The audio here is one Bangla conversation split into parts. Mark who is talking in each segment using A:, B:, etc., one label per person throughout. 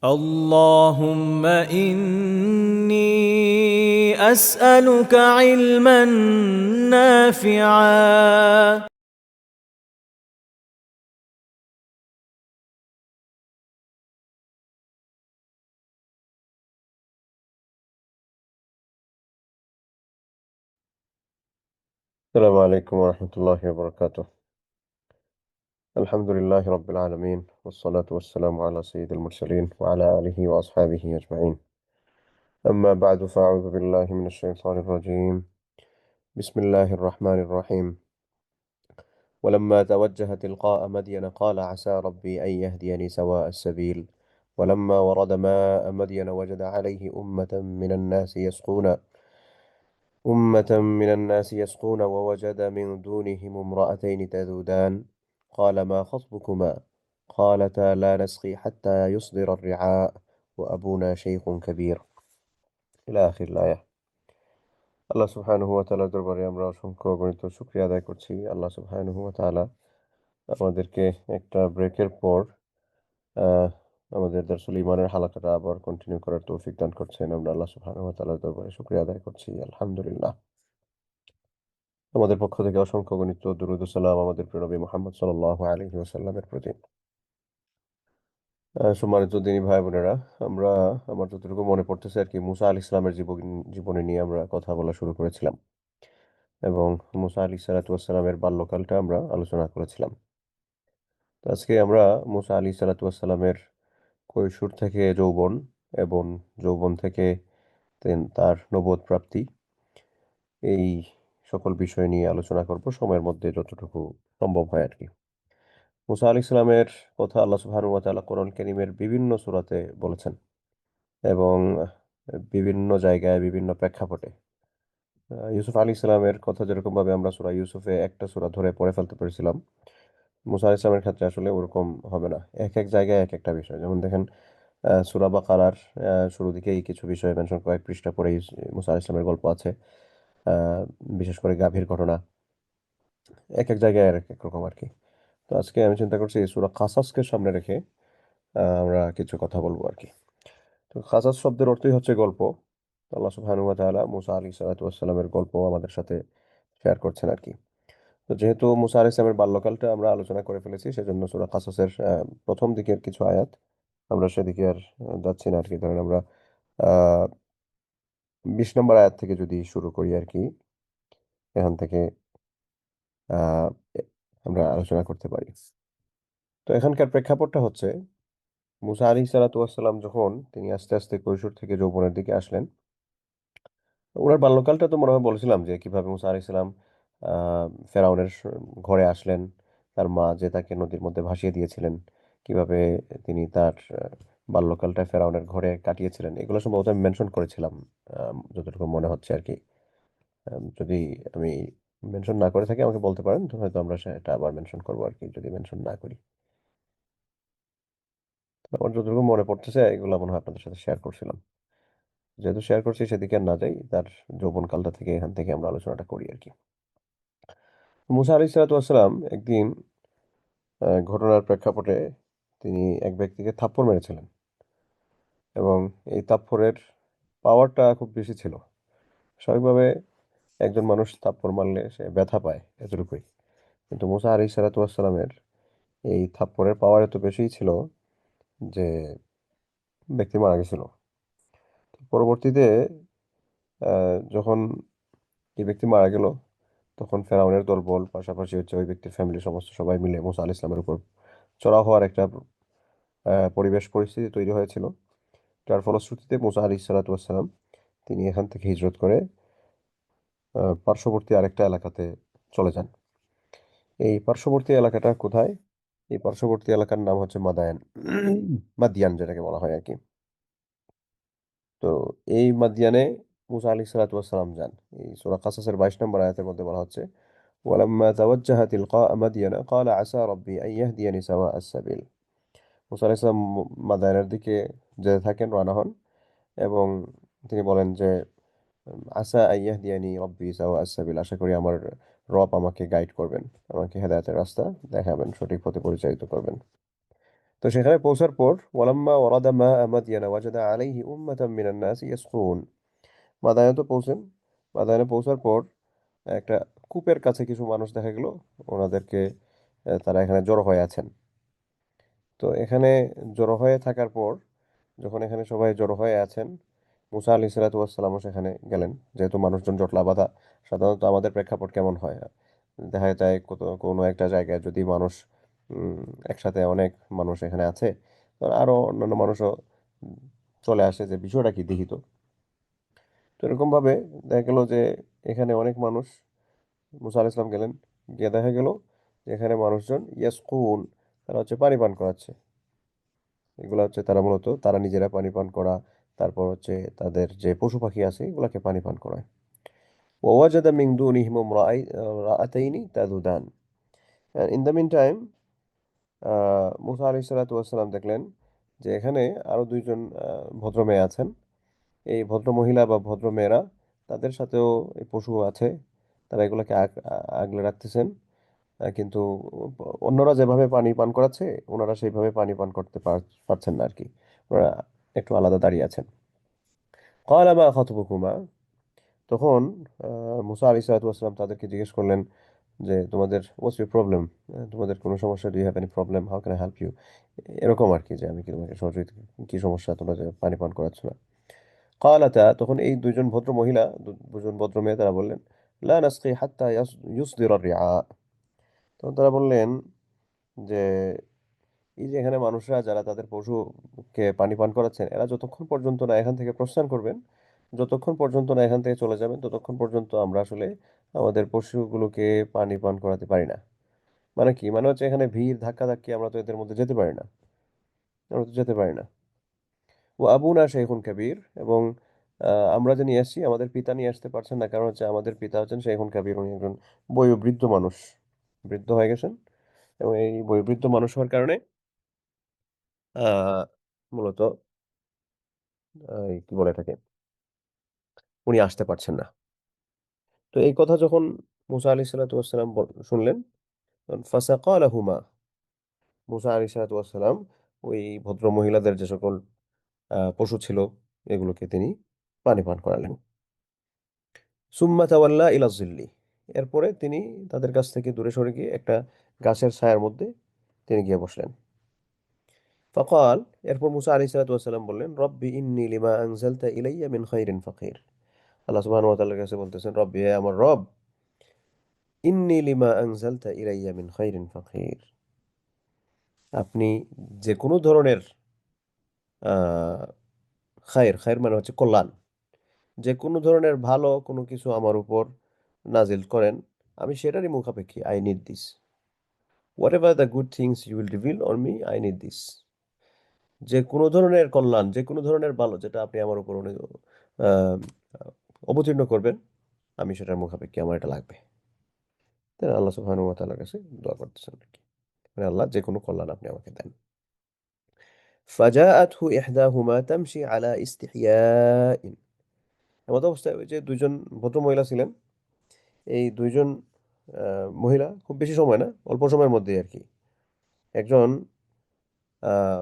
A: اللهم إني أسألك علما نافعا.
B: السلام عليكم ورحمة الله وبركاته. الحمد لله رب العالمين، والصلاة والسلام على سيد المرسلين وعلى آله وأصحابه أجمعين. أما بعد، فأعوذ بالله من الشيطان الرجيم. بسم الله الرحمن الرحيم. ولما توجه تلقاء مدين قال عسى ربي أن يهديني سواء السبيل. ولما ورد ماء مدين وجد عليه أمة من الناس يسقون ووجد من دونهم امرأتين تذودان. قال ما خطبكما؟ قالتا لا نسقي حتى يصدر الرعاء وأبونا شيخ كبير، إلى آخر الآية. আল্লাহ সুবহানাহু ওয়া তাআলার দরবারে আমরা অসংখ্য অগণিত শুকরিয়া আদায় করছি। আল্লাহ সুবহানাহু ওয়া তাআলা আমাদেরকে একটা ব্রেকের পর আহ, আমাদের দারসুল ইমানের হালাকাটা আবার কন্টিনিউ করার তৌফিক দান করছেন। আমরা আল্লাহ সুবহানাহু ওয়া তাআলার দরবারে শুকরিয়া আদায় করছি, আলহামদুলিল্লাহ। আমাদের পক্ষ থেকে অসংখ্য গণিত দুরূদ ও সালাম আমাদের প্রিয় নবী মুহাম্মদ সাল্লাল্লাহু আলাইহি ওয়াসাল্লামের প্রতি। সম্মানিত দিনী ভাই বোনেরা, আমরা আমার যতটুকু মনে পড়তেছে আর কি, মুসা আলাইহিস সালামের জীবনী নিয়ে আমরা কথা বলা শুরু করেছিলাম এবং মুসা আলাইহিস সালাতু ওয়াস সালামের বাল্যকালটা আমরা আলোচনা করেছিলাম। তো আজকে আমরা মুসা আলাইহিস সালাতু ওয়াস সালামের কৈশোর থেকে যৌবন এবং যৌবন থেকে তার নবুয়ত প্রাপ্তি, এই সকল বিষয় নিয়ে আলোচনা করব সময়ের মধ্যে যতটুকু সম্ভব হয় আর কি। মুসা আলাইহিস সালামের কথা আল্লাহ সুবহানাহু ওয়া তাআলা কোরআন কারীমের বিভিন্ন সূরাতে বলেছেন এবং বিভিন্ন জায়গায় বিভিন্ন প্রেক্ষাপটে। ইউসুফ আলাইহিস সালামের কথা যেরকমভাবে আমরা সূরা ইউসুফে একটা সূরা ধরে পড়ে ফেলতে পেরেছিলাম, মুসা আলাইহিস সালামের ক্ষেত্রে আসলে ওরকম হবে না। এক জায়গায় একটা বিষয়। যেমন দেখেন, সূরা বাকারার শুরুর দিকেই কিছু বিষয় মেনশন, কয়েক পৃষ্ঠা পরেই মুসা আলাইহিস সালামের গল্প আছে। আ বিশেষ করে গাভীর ঘটনা। এক জায়গায় এক রকম আরকি। তো আজকে আমি চিন্তা করছি সূরা কাসাসকে সামনে রেখে আমরা কিছু কথা বলবো আরকি। তো কাসাস শব্দের অর্থই হচ্ছে গল্প। আল্লাহ সুবহানাহু ওয়া তাআলা মুসা আলাইহিস সালাতু ওয়াস সালামের গল্প আমাদের সাথে শেয়ার করছেন আরকি। তো যেহেতু মুসা আলাইহিস সালামের বাল্যকালটা আমরা আলোচনা করে ফেলেছি, সেজন্য সূরা কাসাসের ১ম দিকের কিছু আয়াত আমরা সেদিকে আর যাচ্ছি না আরকি। ধরেন আমরা আ ২০ নম্বর আয়াত থেকে যদি শুরু করি আরকি, এখান থেকে আ এ আমরা আলোচনা করতে পারি। তো এখানকার প্রেক্ষাপটটা হচ্ছে, মুসা আলাইহিস সালাতু ওয়াস সালাম যখন তিনি আস্তে, আস্তে কৈশোর থেকে যৌবনের দিকে আসলেন, উনার বাল্যকালটা তো মনে হয় বলেছিলাম যে কিভাবে মুসা আলাইহিস সালাম আ ফেরাউনের ঘরে আসলেন। তার মা যে তাকে নদীর মধ্যে ভাসিয়ে দিয়েছিলেন। কিভাবে তিনি তার বাল্যকালটা ফেরাউনের ঘরে কাটিয়েছিলেন। এগুলো সম্ভবত আমি মেনশন করেছিলাম, যতটুকু মনে হচ্ছে আরকি। যদি আমি মেনশন না করে থাকি আমাকে বলতে পারেন। তো হয়তো আমরা সেটা আবার মেনশন করব আরকি, যদি মেনশন না করি। তো আমার যতটুকু মনে পড়তেছে এগুলা মনে হয় আপনাদের সাথে শেয়ার করছিলাম। যেহেতু শেয়ার করছি সেদিকে আর না যাই। তার যৌবনকালটা থেকে এখান থেকে আমরা আলোচনাটা করি আরকি। মুসা আলাইহিস সালাতু ওয়াস সালাম একদিন ঘটনার প্রেক্ষাপটে তিনি এক ব্যক্তিকে থাপ্পড় মেরেছিলেন এবং এই থাপ্পড়ের পাওয়ারটা খুব বেশি ছিল। স্বাভাবিকভাবে একজন মানুষ থাপ্পড় মারলে সে ব্যথা পায়, এতটুকুই। কিন্তু মুসা আলাইহিস সালাতু ওয়াস সালামের এই থাপ্পড়ের পাওয়ার এত বেশিই ছিল যে ব্যক্তি মারা গেছিল। পরবর্তীতে যখন এই ব্যক্তি মারা গেল, তখন ফেরাউনের দলবল, পাশাপাশি হচ্ছে ওই ব্যক্তির ফ্যামিলি, সমস্ত সবাই মিলে মুসা আলাইহিস সালামের উপর চড়াও হওয়ার একটা পরিবেশ পরিস্থিতি তৈরি হয়েছিল। যার ফলশ্রুতিতে মুসা আলাইহিস সালাতু ওয়াস সালাম তিনি এখান থেকে হিজরত করে পার্শ্ববর্তী আরেকটা এলাকাতে চলে যান। এই পার্শ্ববর্তী এলাকাটা কোথায়? এই পার্শ্ববর্তী এলাকার নাম হচ্ছে মাদায়ান। মাদিয়ান যেটাকে বলা হয় আরকি। তো এই মাদিয়ানে মুসা আলাইহিস সালাতু ওয়াস সালাম যান। এই সূরা কাসাসের ২২ নম্বর আয়াতের মধ্যে বলা হচ্ছে, ওয়ালাম্মা তাওয়াজ্জাহা তিলকাআ মাদিয়ানা ক্বালা আসা রাব্বি আন ইয়াহদিয়ানি সাওয়াআস সাবিল। মুসা আলাইহিস সালাম মাদায়ানের দিকে যেতে থাকেন, রওনা হন এবং তিনি বলেন যে, আসা আন ইয়াহদিয়ানি রাব্বি সাওয়াআস সাবিল। আশা করি আমার রব আমাকে গাইড করবেন, আমাকে হেদায়েতের রাস্তা দেখাবেন, সঠিক পথে পরিচালিত করবেন। তো সেখানে পৌঁছার পর ওয়ালাম্মা ওয়ারাদা মা মাদিয়ানা ওয়াজাদা আলাইহি উম্মাতাম মিনান নাস ইয়াসকুন। মাদায়ানে তো পৌঁছেন। মাদায়ানে পৌঁছার পর একটা কূপের কাছে কিছু মানুষ দেখা গেল, ওনাদেরকে তারা এখানে জড়ো হয়ে আছেন। তো এখানে জড়ো হয়ে থাকার পর, যখন এখানে সবাই জড়ো হয়ে আছেন, মুসা আলি সাল্লাতুয়াসাল্লামও সেখানে গেলেন। যেহেতু মানুষজন জটলা বাঁধা, সাধারণত আমাদের প্রেক্ষাপট কেমন হয়, দেখা যায় কোনো একটা জায়গায় যদি মানুষ উম, একসাথে অনেক মানুষ এখানে আছে, তো আরো অন্যান্য মানুষও উম, চলে আসে যে বিষয়টা কি দেখি তো। তো এরকম ভাবে দেখা গেল যে এখানে অনেক মানুষ, মুসা আলাইহিস সালাম গেলেন, গিয়ে দেখা গেল যে এখানে মানুষজন ইয়াসকুন, তারা হচ্ছে পানি পান করাচ্ছে। এগুলো হচ্ছে তারা মূলত তারা নিজেরা পানি পান করা, তারপর হচ্ছে তাদের যে পশু পাখি আছে এগুলাকে পানি পান করায়। ওয়াজাদা মিন দুনিহিম রাআতাইনি তাযুদান। ইন দ্য মিন টাইম মুসা আলাইহিস সালাতু ওয়াস সালাম দেখলেন যে এখানে আরো দুইজন ভদ্র মেয়ে আছেন। এই ভদ্র মহিলা বা ভদ্র মেয়েরা, তাদের সাথেও এই পশু আছে, তারা এগুলোকে আগলে রাখতেছেন। কিন্তু অন্যরা যেভাবে পানি পান করাচ্ছে, ওনারা সেইভাবে পানি পান করতে পারছেন না আর কি। ওরা একটু আলাদা দাঁড়িয়ে আছেন। ক্বালা মা খাতবুকুমা। তখন মুসা আলাইহিস সালাতু ওয়াস সালাম তাদেরকে জিজ্ঞেস করলেন যে তোমাদের হোয়াটস ইউর প্রবলেম, তোমাদের কোনো সমস্যা, do you have any problem, how can I help you, এরকম আর কি, যে আমি কি তোমাকে সহযোগিতা, কি সমস্যা, তোমরা যে পানি পান করাচ্ছ না। ক্বালাতা, তখন এই দুইজন ভদ্র মহিলা, দুজন ভদ্র মেয়ে, তারা বললেন লা নাসকি হাত্তা ইউসদির রিআ। তখন তারা বললেন যে এই যে এখানে মানুষরা যারা তাদের পশুকে পানি পান করাচ্ছেন, এরা যতক্ষণ পর্যন্ত না এখান থেকে প্রস্থান করবেন, যতক্ষণ পর্যন্ত না এখান থেকে চলে যাবেন, ততক্ষণ পর্যন্ত আমরা আসলে আমাদের পশুগুলোকে পানি পান করাতে পারি না। মানে কি, মানে হচ্ছে এখানে ভিড় ধাক্কাধাক্কি, আমরা তো এদের মধ্যে যেতে পারি না, আমরা তো যেতে পারি না। ও আবুনা শাইখুন কাবীর, এবং আমরা যে নিয়ে আসছি, আমাদের পিতা নিয়ে আসতে পারছেন না, কারণ হচ্ছে আমাদের পিতা হচ্ছেন শাইখুন কাবীর, উনি একজন বয়োবৃদ্ধ মানুষ, বৃদ্ধ হয়ে গেছেন। এবং এই বয়োবৃদ্ধ মানুষ হওয়ার কারণে আহ মূলত এই কি বলে এটাকে, উনি আসতে পারছেন না। তো এই কথা যখন মুসা আলাইহিস সালাতু ওয়াস সালাম শুনলেন, তখন ফাসাকা লাহুমা, মুসা আলাইহিস সালাতু ওয়াস সালাম ওই ভদ্র মহিলাদের যে সকল পশু ছিল, এগুলোকে তিনি পানি পান করালেন। সুম্মা তাওয়াল্লা ইলা জিল্লি। এরপরে তিনি তাদের কাছ থেকে দূরে সরে গিয়ে একটা গাছের ছায়ার মধ্যে তিনি গিয়ে বসলেন। ফাকাল, এরপর মুসা আলাইহিস সালাতু ওয়াস সালাম বললেন, রব্বি ইন্নী লিমা আনজালতা ইলাইয়া মিন খাইরিন ফাকির। আল্লাহ সুবহানাহু ওয়া তাআলার কাছে বলতেছেন, রব্বি, হে আমার রব, ইন্নী লিমা আনজালতা ইলাইয়া মিন খাইরিন ফাকির। আপনি যে কোনো ধরনের আহ খায়ের, খায়ের মানে হচ্ছে কল্যাণ, যে কোনো ধরনের ভালো কোনো কিছু আমার উপর নাজিল করেন, আমি সেটারই মুখাপেক্ষী। I need this. Whatever the good things you will reveal on me, I need this. যে কোনো ধরনের কল্যাণ, যে কোনো ধরনের ভালো যেটা আপনি আমার উপর আহ, অবতীর্ণ করবেন, আমি সেটার মুখাপেক্ষী, আমার এটা লাগবে। তাই আল্লাহ সুবহানাহু ওয়া তাআলার কাছে দোয়া করতেছেন আর কি। মানে আল্লাহ, যে কোনো কল্যাণ আপনি আমাকে দেন। ফাজাআতহু ইহদাহুমা তামশি আলা ইস্তিহইয়াইন। এমত অবস্থায় ওই যে দুইজন ভদ্র মহিলা ছিলেন, এই দুইজন মহিলা খুব বেশি সময় না, অল্প সময়ের মধ্যেই আর কি, একজন আহ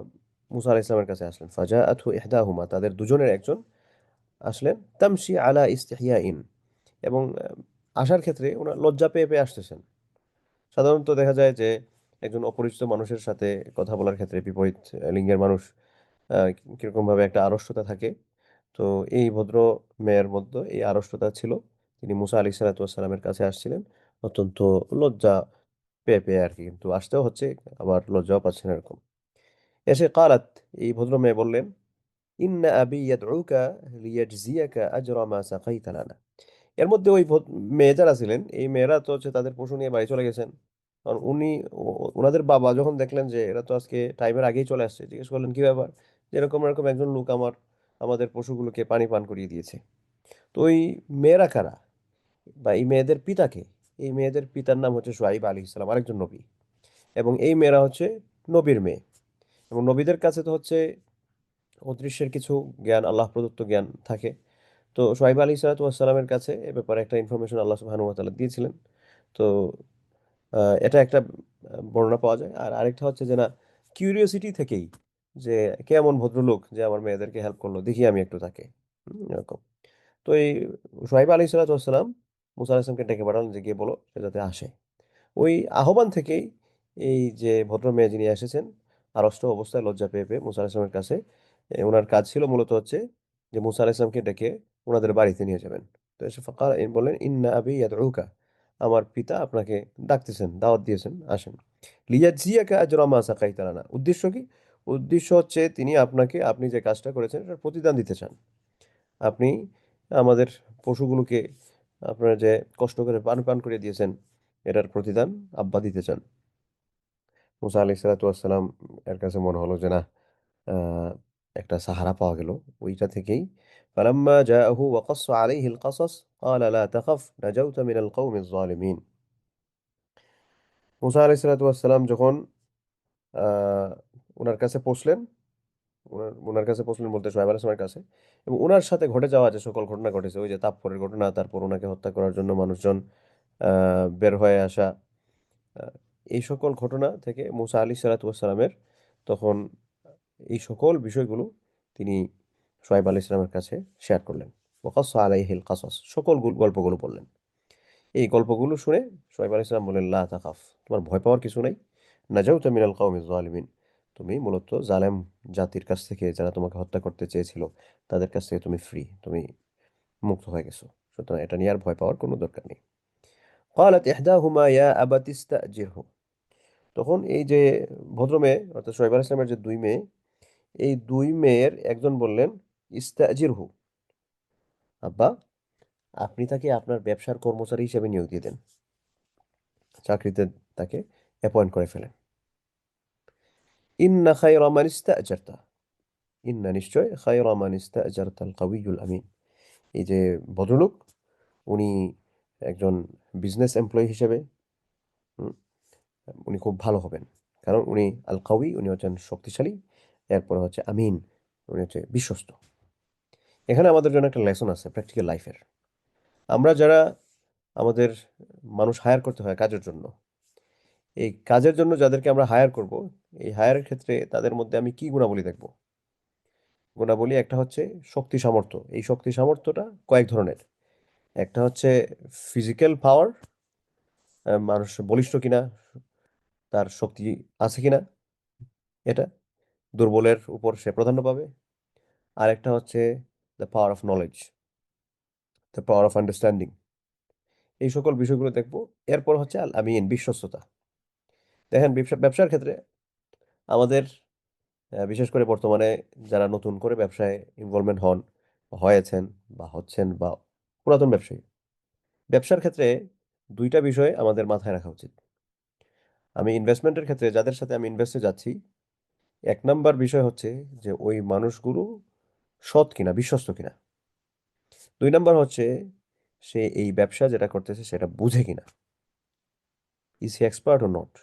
B: মুসা আলাইহিস সালামের কাছে আসলেন। ফাজাআতহু ইহদাহুমা, তাদের দুজনের একজন আসলেন, তামশি আলা ইস্তিহইয়াইন, এবং আসার ক্ষেত্রে ওনার লজ্জা পেয়ে পেয়ে আসতেছেন। সাধারণত দেখা যায় যে একজন অপরিচিত মানুষের সাথে কথা বলার ক্ষেত্রে বিপরীত লিঙ্গের মানুষ আহ, কিরকম ভাবে একটা আড়ষ্টতা থাকে। তো এই ভদ্র মেয়ের মধ্যে এই আড়ষ্টতা ছিল। তিনি মুসা আলী সালাতামের কাছে আসছিলেন অত্যন্ত লজ্জা পেয়ে পেয়ে আর কি, কিন্তু আসতেও হচ্ছে, আবার লজ্জাও পাচ্ছেন এরকম। এসে কালাত, এই ভদ্র মেয়ে বললেন, ইন্না আবি ইয়াদউকা লিয়াজজিয়াকা আজরা মা সাকাইতা লানা। এর মধ্যে ওই মেয়ে যারা ছিলেন, এই মেয়েরা তো হচ্ছে তাদের পশু নিয়ে বাড়ি চলে গেছেন। কারণ ওনাদের বাবা যখন দেখলেন যে এরা তো আজকে টাইমের আগেই চলে আসছে, জিজ্ঞেস করলেন কি ব্যাপার, যে এরকম এরকম একজন লোক আমাদের পশুগুলোকে পানি পান করিয়ে দিয়েছে। তো ওই মেয়েরা কারা, বা এই মেয়েদের পিতাকে, এই মেয়েদের পিতার নাম হচ্ছে শুআইব আলাইহিস সালাম, আরেকজন নবী। এবং এই মেয়েরা হচ্ছে নবীর মেয়ে। এবং নবীদের কাছে তো হচ্ছে অদৃশ্যের কিছু জ্ঞান, আল্লাহ প্রদত্ত জ্ঞান থাকে। তো সোহাইব আলী সালাতামের কাছে এ ব্যাপারে একটা ইনফরমেশন আল্লাহ সুবহানাহু ওয়া তাআলা দিয়েছিলেন। তো এটা একটা বর্ণনা পাওয়া যায়। আর আরেকটা হচ্ছে যে না, কিউরিওসিটি থেকেই যে কেমন ভদ্রলোক যে আমার মেয়েদেরকে হেল্প করলো, দেখি আমি একটু তাকে। এরকম। তো এই সোহাইব আলী সাল্লাম মুসা আলাহিসামকে ডেকে পাঠালেন যে গিয়ে বলো সে যাতে আসে। ওই আহ্বান থেকেই এই যে ভদ্র মেয়ে যিনি এসেছেন আড়ষ্ট অবস্থায় লজ্জা পেয়ে পেয়ে মুসা আলাহিসামের কাছে, ওনার কাজ ছিল মূলত হচ্ছে যে মুসা আলাহিসামকে ডেকে ওনাদের বাড়িতে নিয়ে যাবেন। তো এসে ফাঁকা বললেন, ইন্না আবি ইয়াদউকা, আমার পিতা আপনাকে ডাকতেছেন, দাওয়াত দিয়েছেন, আসেন। লিয়াজিয়াকা আজরা মা সাকাইতা লানা, উদ্দেশ্য কি? উদ্দেশ্য হচ্ছে তিনি আপনাকে, আপনি যে কাজটা করেছেন এটার প্রতিদান দিতে চান। আপনি আমাদের পশুগুলোকে আপনারা যে কষ্ট করে পান পান করে দিয়েছেন, এটার প্রতিদান আব্বা দিতে চান। মুসা আলাইহিস সালাতু ওয়াস সালাম এর কাছে মনে হলো যে না, আহ, একটা সাহারা পাওয়া গেল ওইটা থেকেই। فلما جاءه وقص عليه القصص قال لا تخف نجوت من القوم الظالمين। মুসা আলাইহিস সালাতু ওয়াস সালাম যখন আহ, ওনার কাছে পৌঁছলেন, ওনার কাছে পৌঁছলেন বলতে সোহেব আলাইহিস কাছে, এবং ওনার সাথে ঘটে যাওয়া যে সকল ঘটনা ঘটেছে, ওই যে তাপ্পরের ঘটনা, তারপর ওনাকে হত্যা করার জন্য মানুষজন বের হয়ে আসা, আহ, এই সকল ঘটনা থেকে মুসা আলী সালাতামের তখন এই সকল বিষয়গুলো তিনি সোহাইব আলী ইসলামের কাছে শেয়ার করলেন। ওকাস আলাইহিল কাসাস, সকল গল্পগুলো বললেন। এই গল্পগুলো শুনে সোহাইব আলী ইসলাম বললেন, লা তাকাফ, তোমার ভয় পাওয়ার কিছু নাই। নাজাউতা মিনাল কওমিজ জালিমিন, তুমি মূলত জালেম জাতির কাছ থেকে, যারা তোমাকে হত্যা করতে চেয়েছিল, তাদের কাছ থেকে তুমি ফ্রি, তুমি মুক্ত হয়ে গেছো। সুতরাং এটা নিয়ে আর ভয় পাওয়ার কোনো দরকার নেই। قالت إحداهما يا أبت استأجره। তখন এই যে ভদ্র মেয়ে অর্থাৎ সোহেব আল ইসলামের যে দুই মেয়ে, এই দুই মেয়ের একজন বললেন, ইস্তাজিরহু, আব্বা আপনি তাকে আপনার ব্যবসার কর্মচারী হিসেবে নিয়োগ দিয়ে দেন, চাকরিতে তাকে অ্যাপয়েন্ট করে ফেলেন। ইন্না খায়রা মান ইস্তাজারতা, ইন্না নিশ্চয়, খায়রা মান ইস্তাজারতা আল কাউইয়ুল আমিন, এই যে ভদ্রলোক, উনি একজন বিজনেস এমপ্লয়ি হিসেবে হুম, উনি খুব ভালো হবেন। কারণ উনি আল কাউই, উনি হচ্ছেন শক্তিশালী, এরপরে হচ্ছে আমিন, উনি হচ্ছে বিশ্বস্ত। এখানে আমাদের জন্য একটা লেসন আছে প্র্যাকটিক্যাল লাইফের। আমরা যারা আমাদের মানুষ হায়ার করতে হয় কাজের জন্য, এই কাজের জন্য যাদেরকে আমরা হায়ার করব, এই হায়ারের ক্ষেত্রে তাদের মধ্যে আমি কি গুণাবলী দেখব? গুণাবলী একটা হচ্ছে শক্তি সামর্থ্য। এই শক্তি সামর্থ্যটা কয়েক ধরনের। একটা হচ্ছে ফিজিক্যাল পাওয়ার, মানুষ বলিষ্ঠ কিনা, তার শক্তি আছে কিনা, এটা দুর্বলের উপর সে প্রাধান্য পাবে। আর একটা হচ্ছে the power of knowledge, the power of understanding, এই সকল বিষয়গুলো দেখবো। এরপর হচ্ছে আল আমিন, বিশ্বস্ততা। দেখেন ব্যবসার ক্ষেত্রে আমাদের বিশেষ করে বর্তমানে যারা নতুন করে ব্যবসায় ইনভলভমেন্ট হন, বা হয়েছেন, বা হচ্ছেন, বা পুরাতন ব্যবসায়ী, ব্যবসার ক্ষেত্রে দুইটা বিষয় আমাদের মাথায় রাখা উচিত। আমি ইনভেস্টমেন্টের ক্ষেত্রে যাদের সাথে আমি ইনভেস্টে যাচ্ছি, এক নাম্বার বিষয় হচ্ছে যে ওই মানুষগুলো সৎ কিনা, বিশ্বস্ত কিনা। দুই নাম্বার হচ্ছে সে এই ব্যবসা যেটা করতেছে সেটা বুঝে কিনা, is he expert or not,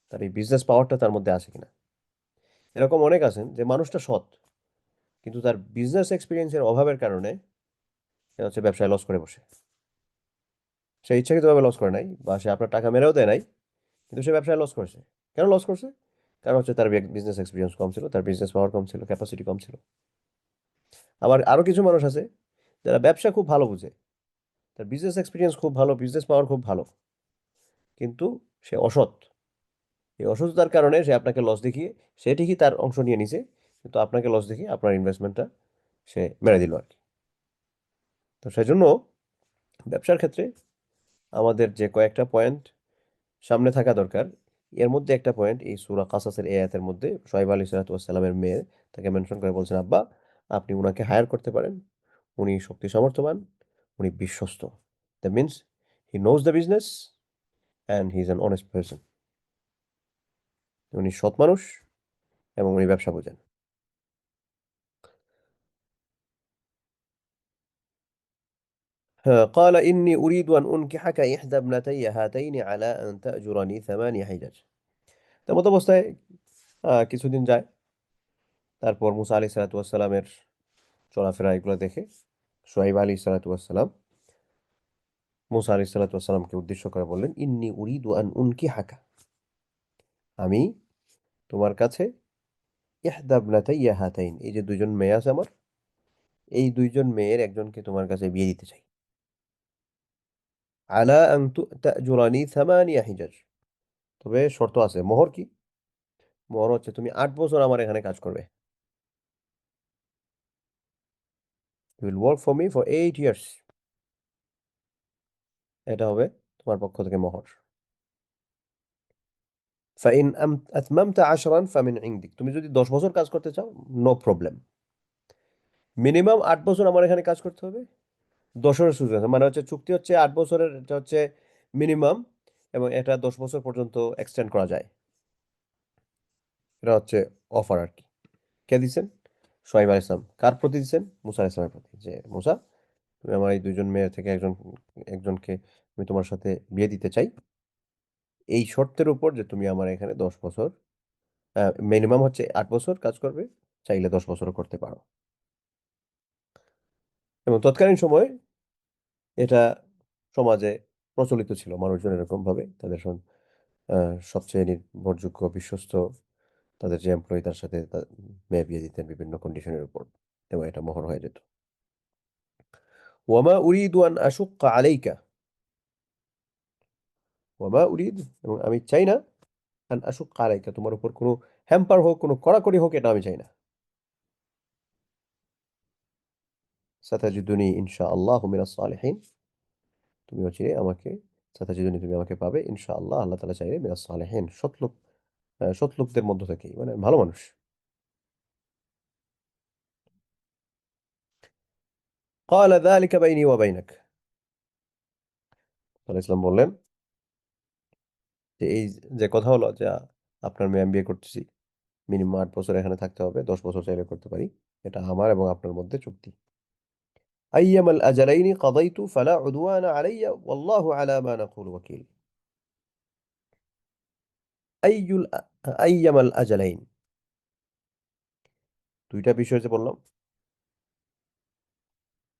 B: তার এই বিজনেস পাওয়ারটা তার মধ্যে আছে কিনা। এরকম অনেক আছেন যে মানুষটা সৎ, কিন্তু তার বিজনেস এক্সপিরিয়েন্সের অভাবের কারণে সে হচ্ছে ব্যবসায় লস করে বসে। সে ইচ্ছাকৃতভাবে লস করে নাই, বা সে আপনার টাকা মেরেও দেয় নাই, কিন্তু সে ব্যবসায় লস করেছে। কেন লস করছে? কারণ হচ্ছে তার বিজনেস এক্সপিরিয়েন্স কম ছিল, তার বিজনেস পাওয়ার কম ছিল, ক্যাপাসিটি কম ছিল। আবার আরো কিছু মানুষ আছে যারা ব্যবসা খুব ভালো বুঝে, তার বিজনেস এক্সপিরিয়েন্স খুব ভালো, বিজনেস পাওয়ার খুব ভালো, কিন্তু সে অসৎ। এই অসততার কারণে সে আপনাকে লস দেখিয়ে, সে ঠিকই তার অংশ নিয়ে নিছে, কিন্তু আপনাকে লস দেখিয়ে আপনার ইনভেস্টমেন্টটা সে মেরে দিল আর কি। তো সেজন্য ব্যবসার ক্ষেত্রে আমাদের যে কয়েকটা পয়েন্ট সামনে থাকা দরকার, এর মধ্যে একটা পয়েন্ট এই সূরা কাসাসের এই আয়াতের মধ্যে শুআয়ব আলাইহিস সালাতু ওয়াস সালামের মেয়ে তাকে মেনশন করে বলছেন, আব্বা আপনি উনাকে হায়ার করতে পারেন, উনি শক্তি সামর্থ্যবান, উনি বিশ্বস্ত। That means he knows the business and he is an honest person. উনি সৎ মানুষ এবং উনি ব্যবসা বোঝেন। قال إني أريد أن أنكحك إحدى ابنتي هاتين على أن تأجرني 8 حجج। তেমত অবস্থায় কিছুদিন যায়, তারপর মুসা আলাইহিস সালাতু ওয়াস সালামের চলাফেরা এগুলো দেখে শুআয়ব আলাইহিস সালাতু ওয়াস সালাম মুসা আলাইহিস সালাতু ওয়াস সালামকে উদ্দেশ্য করে বললেন, ইন্নি উরিদু আন উনকিহাকা, আমি তোমার কাছে ইহদা ইবনাতাইয়া হাতাইন, এই যে দুইজন মেয়ে আছে আমার, এই দুইজন মেয়ের একজনকে তোমার কাছে বিয়ে দিতে চাই। আলা আন তাজুরানি থামানিয়া হিজাজ, তবে শর্ত আছে। মোহর কি? মোহর হচ্ছে তুমি 8 বছর আমার এখানে কাজ করবে। You will work for me for 8 years. এটা হবে তোমার পক্ষ থেকে মোহর। ফাইন আতমামতা 10 ফামিন ইনদিক, তুমি যদি 10 বছর কাজ করতে চাও, নো প্রবলেম। মিনিমাম 8 বছর আমার এখানে কাজ করতে হবে। 10 বছরের সুযোগ আছে, মানে হচ্ছে চুক্তি হচ্ছে 8 বছরের, এটা হচ্ছে মিনিমাম, এবং এটা 10 বছর পর্যন্ত এক্সটেন্ড করা যায়। এটা হচ্ছে অফার আর কি। কে দিচ্ছেন? সোহাইব আল ইসলাম। কার প্রতি দিচ্ছেন? মুসা আল ইসলামের প্রতি, যে মুসা, তুমি আমার এই দুইজন মেয়ে থেকে একজনকে আমি তোমার সাথে বিয়ে দিতে চাই, এই শর্তের উপর যে তুমি আমার এখানে 10 বছর, মিনিমাম হচ্ছে 8 বছর কাজ করবে, চাইলে 10 বছরও করতে পারো। এবং তৎকালীন সময়ে এটা সমাজে প্রচলিত ছিল, মানুষজন এরকম ভাবে তাদের সবচেয়ে নির্ভরযোগ্য বিশ্বস্ত তাদের যে এমপ্লয়ি, তার সাথে মেয়ে বিয়ে দিতেন বিভিন্ন কন্ডিশনের উপর, এবং এটা মোহর হয়ে যেত। ওয়ামা উরিদু আন আশুক্কা আলাইকা, ওয়ামা উরিদ, এবং আমি চাই না, আন আশুক্কা আলাইকা, তোমার উপর কোনো হ্যাম্পার হোক, কোনো কড়াকড়ি হোক, এটা আমি চাই না। সাতাজিদুনি ইনশাআল্লাহু মিনাস সালিহিন, তুমি হচ্ছে আমাকে, সাতাজিদুনি, তুমি আমাকে পাবে, ইনশাআল্লাহ, আল্লাহ তাআলা চাইলে, মিনাস সালিহিন, সৎলোক, সৎলোকদের মধ্য থেকেই, মানে ভালো মানুষ। ক্বালা যালিকা বাইনি ওয়া বাইনাক, আলাইহিস সালাম বললেন যে এই যে কথা হলো যে আপনার মেয়ে আমি বিয়ে করতেছি, মিনিমাম 8 বছর এখানে থাকতে হবে, 10 বছর চাইলে করতে পারি, এটা আমার এবং আপনার মধ্যে চুক্তি। আইয়ামাল আজালাইনি কাদাইতু ফালা উদওয়ানা আলাইয়া ওয়াল্লাহু আলা মা নাকুলু ওয়াকিল। আইয়ুল আইয়ামাল আজালাইন, দুইটা বিষয় যে বললাম,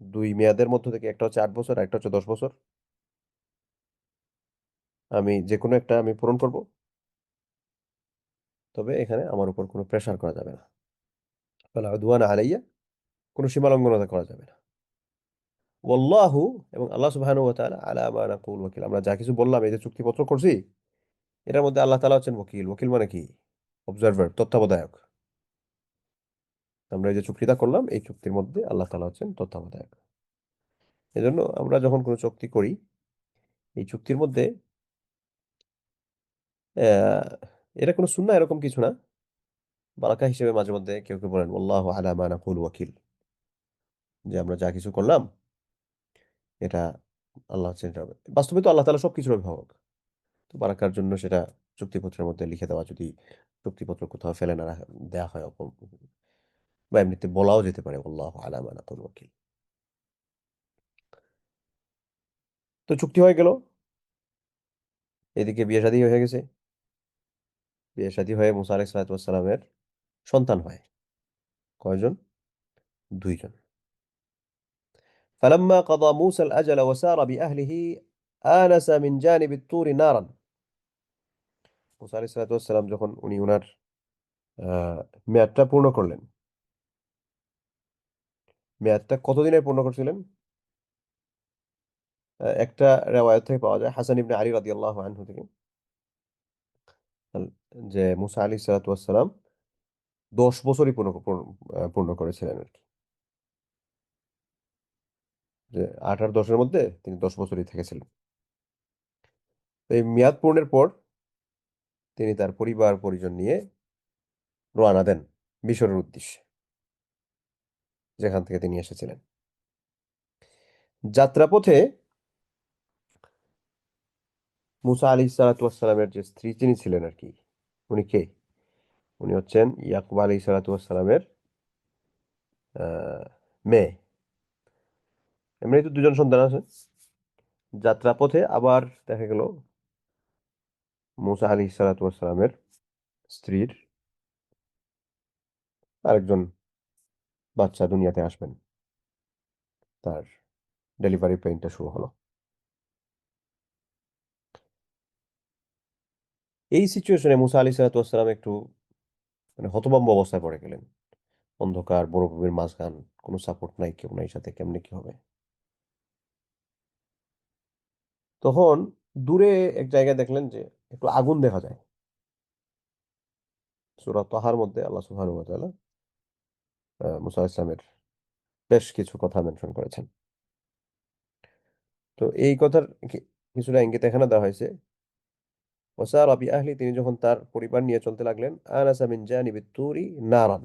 B: দুই মেয়াদের মধ্য থেকে একটা হচ্ছে 8 বছর আর একটা হচ্ছে 10 বছর, আমি যে কোনো একটা আমি পূরণ করব, তবে এখানে আমার উপর কোনো প্রেশার করা যাবে না। ফালা উদওয়ানা আলাইয়া, কোনো সীমালঙ্ঘনতা করা যাবে না। ওয়াল্লাহু, এবং আল্লাহ সুবহানাহু ওয়া তাআলা, আলা মা নাকুল ওয়াকিল, আমরা যা কিছু বললাম, এই যে চুক্তিপত্র করছি, এটার মধ্যে আল্লাহ তাআলা হচ্ছেন ওকিল। ওকিল মানে কি? অবজারভার, তত্ত্বাবধায়ক। আমরা এই যে চুক্তিটা করলাম, এই চুক্তির মধ্যে আল্লাহ তাআলা হচ্ছেন তত্ত্বাবধায়ক। এজন্য আমরা যখন কোনো চুক্তি করি, এই চুক্তির মধ্যে আহ, এটা কোনো সুন্নাহ এরকম কিছু না, বারাকা হিসেবে মাঝে মধ্যে কেউ কেউ বলেন আল্লাহু আলা মা নাকুল ওয়াকিল, যে আমরা যা কিছু করলাম এটা আল্লাহ হচ্ছেন এটা হবে। বাস্তবে তো আল্লাহ তাআলা সবকিছুর অভিভাবক, তো বারাকার জন্য সেটা চুক্তিপত্রের মধ্যে লিখে দেওয়া, যদি চুক্তিপত্র কোথাও ফেলে না দেওয়া হয়, বা এমনিতে বলাও যেতে পারে আল্লাহু আলা মা নাকুল ওয়াকিল। তো চুক্তি হয়ে গেল, এদিকে বিয়ে শাদী হয়ে গেছে। বিয়ে শাদী হয়ে মুসা আলাইহিস সালাতু ওয়াস সালামের সন্তান হয়। কয়জন? দুইজন। فلما قضى موسى الأجل وسار بأهله آنس من جانب الطور نارا، মুসা আলাইহিস সালাতু ওয়াস সালাম যখন উনি উনার আহ, মেয়াদটা পূর্ণ করলেন, মেয়াদটা কতদিনের পূর্ণ করছিলেন? একটা রেওয়ায়ত থেকে পাওয়া যায়, হাসান ইবনে আলী রাদিয়াল্লাহু আনহু থেকে, যে মুসা আলাইহিস সালাতু ওয়াস সালাম 10 বছরই পূর্ণ করেছিলেন আর কি, যে 8 আর 10-এর মধ্যে তিনি 10 বছরই থেকেছিলেন। তো এই মেয়াদ পূর্ণের পর তিনি তার পরিবার পরিজন নিয়ে রওনা দেন মিশরের উদ্দেশ্যে, যেখান থেকে তিনি এসেছিলেন। যাত্রাপথে মুসা আলাইহিস সালাতু ওয়াস সালামের যে স্ত্রী যিনি ছিলেন আর কি, উনি কে? উনি হচ্ছেন ইয়াকুব আলাইহিস সালাতু ওয়াস সালামের মেয়ে। এমনি তো দুজন সন্তান আছে। যাত্রাপথে আবার দেখা গেল মুসা আলাইহিস সালাতু ওয়াস সালামের স্ত্রীর আরেকজন বাচ্চা দুনিয়াতে আসবেন, তার ডেলিভারি পেইনটা শুরু হলো। এই সিচুয়েশনে মুসা আলাইহিস সালাতু ওয়াস সালাম একটু মানে হতভম্ব অবস্থায় পড়ে গেলেন। অন্ধকার মরুভূমির মাঝখান, কোনো সাপোর্ট নাই, কেউ নাই সাথে, কেমনে কি হবে? তখন দূরে এক জায়গায় দেখলেন যে একটু আগুন দেখা যায়। সূরা তাহার মধ্যে আল্লাহ সুবহানাহু ওয়া তাআলা মুসা ইসলামের বেশ কিছু কথা মেনশন করেছেন। তো এই কথার কিছুটা ইঙ্গিত এখানে দেওয়া হয়েছে। ওয়াসারা বিআহলি, তিনি যখন তার পরিবার নিয়ে চলতে লাগলেন, আনাসা মিন জানিবিত তুরি নারান,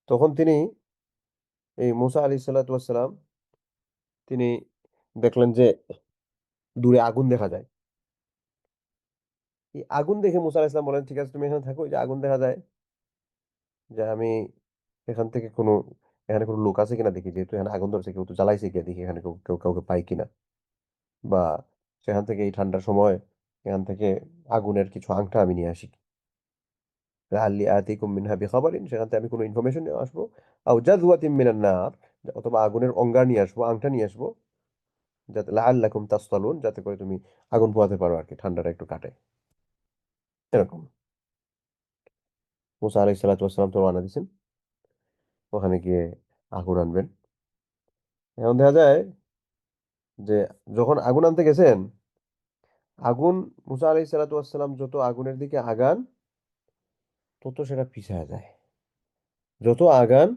B: তখন তিনি এই মুসা আলাইহিস সালাতু ওয়াস সালাম তিনি দেখলেন যে দূরে আগুন দেখা যায়। এই আগুন দেখে মুসা আলাইহিস সালাম বলেন, ঠিক আছে তুমি এখানে থাকো, এই যে আগুন দেখা যায়, যে আমি এখান থেকে এখানে কোনো লোক আছে কিনা দেখি, যেহেতু এখানে আগুন ধরছে, কেউ তো জ্বালাইছে কিনা দেখি, এখানে কেউ কেউ কাউকে পাই কিনা, বা সেখান থেকে এই ঠান্ডার সময় এখান থেকে আগুনের কিছু আংটা আমি নিয়ে আসি, লাআল্লি আতিকুম মিনহা বিখাবারিন, সেখান থেকে আমি কোনো ইনফরমেশন নিয়ে আসবো, আও জাযওয়াতিন মিনান নার, অথবা আগুনের অঙ্গার নিয়ে আসবো, আংটা নিয়ে আসবো, যাতে লাআল্লাকুম তাসতালুন, যাতে করে তুমি আগুন পোহাতে পারো আর কি, ঠান্ডাটা একটু কাটে, এরকম। মুসা আলাইহিস সালাতু ওয়াস সালাম তো রওনা দিয়েছেন, ওখানে গিয়ে আগুন আনবেন। এখন দেখা যায় যে যখন আগুন আনতে গেছেন, আগুন মুসা আলাইহিস সালাতু ওয়াস সালাম যত আগুনের দিকে আগান, তত সেটা পিছায়া যায়, যত আগান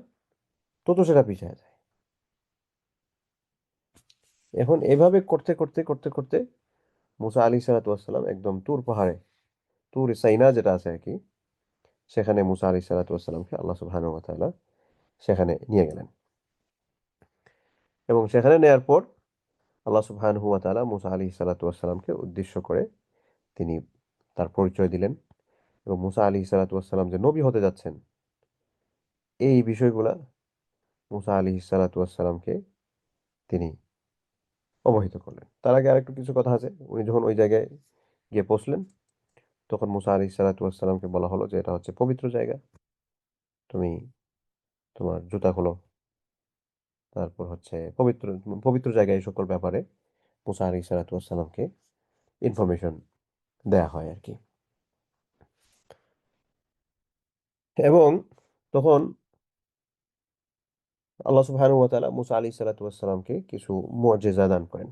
B: তত সেটা পিছায়া যায়। এখন এভাবে করতে করতে করতে করতে মুসা আলাইহিস সালাতু ওয়াস সালাম একদম তুর পাহাড়ে, তুর সাইনা যেটা আছে আর কি, সেখানে মুসা আলাইহিস সালাতু ওয়াস সালামকে আল্লাহ সুবহানাহু ওয়া তাআলা সেখানে নিয়ে গেলেন। এবং সেখানে নেয়ার পর আল্লাহ সুবহানাহু ওয়া তাআলা মুসা আলাইহিস সালাতু ওয়াস সালামকে উদ্দেশ্য করে তিনি তার পরিচয় দিলেন, এবং মুসা আলাইহিস সালাতু ওয়াস সালাম যে নবী হতে যাচ্ছেন, এই বিষয়গুলা মুসা আলাইহিস সালাতু ওয়াস সালামকে তিনি অবহিত করলেন। তার আগে আরেকটু কিছু কথা আছে। উনি যখন ওই জায়গায় গিয়ে পৌঁছলেন, তখন মুসা আলাইহিস সালাতু ওয়াস সালামকে বলা হলো যে এটা হচ্ছে পবিত্র জায়গা, তুমি তোমার জুতা খোলো। তারপর হচ্ছে পবিত্র পবিত্র জায়গায় এই সকল ব্যাপারে মুসা আলাইহিস সালাতু ওয়াস সালামকে ইনফরমেশন দেয়া হয় আর কি। এবং তখন আল্লাহ সুবহানাহু ওয়া তাআলা মুসা আলাইহিস সালাতু ওয়াস সালামকে কিছু মুজিজা দান করেন।